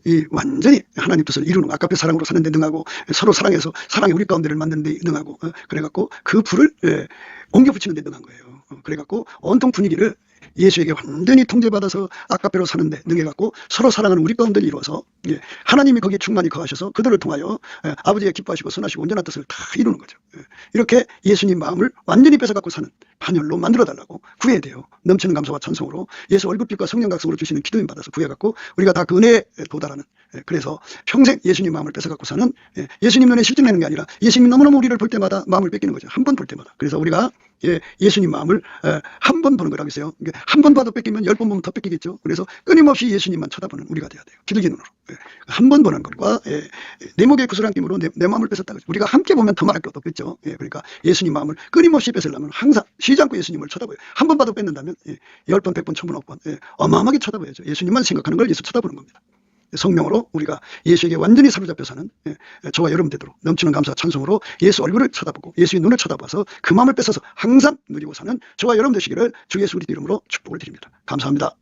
이 완전히 하나님 뜻을 이루는, 아깝게 사랑으로 사는 데 능하고 서로 사랑해서 사랑이 우리 가운데를 만드는 데 능하고, 그래갖고 그 불을 옮겨 붙이는 데 능한 거예요. 그래갖고 온통 분위기를 예수에게 완전히 통제받아서 아까페로 사는데 능해갖고 서로 사랑하는 우리 가운데를 이루어서 하나님이 거기에 충만히 거하셔서 그들을 통하여 아버지의 기뻐하시고 선하시고 온전한 뜻을 다 이루는 거죠. 이렇게 예수님 마음을 완전히 뺏어갖고 사는 반열로 만들어달라고 구해야 돼요. 넘치는 감사와 찬송으로 예수 얼굴빛과 성령 각성으로 주시는 기도임 받아서 구해갖고 우리가 다 그 은혜에 도달하는, 그래서 평생 예수님 마음을 뺏어갖고 사는, 예수님 눈에 실증내는 게 아니라 예수님 너무너무 우리를 볼 때마다 마음을 뺏기는 거죠. 한 번 볼 때마다. 그래서 우리가 예수님 마음을 한 번 보는 거라고 했어요. 한 번 봐도 뺏기면 10번 보면 더 뺏기겠죠. 그래서 끊임없이 예수님만 쳐다보는 우리가 돼야 돼요. 기울기 눈으로. 한 번 보는 것과 내 목에 구슬한 힘으로 내 마음을 뺏었다. 우리가 함께 보면 더 말할 것도 없겠죠. 그러니까 예수님 마음을 끊임없이 뺏으려면 항상 쉬지 않고 예수님을 쳐다봐요. 한 번 봐도 뺏는다면 10번, 100번, 1000번, 1000번 어마어마하게 쳐다봐야죠. 예수님만 생각하는 걸 예수 쳐다보는 겁니다. 성령으로 우리가 예수에게 완전히 사로잡혀 사는 저와 여러분 되도록 넘치는 감사 찬송으로 예수 얼굴을 쳐다보고 예수의 눈을 쳐다봐서 그 마음을 뺏어서 항상 누리고 사는 저와 여러분 되시기를 주 예수 그리스도 이름으로 축복을 드립니다. 감사합니다.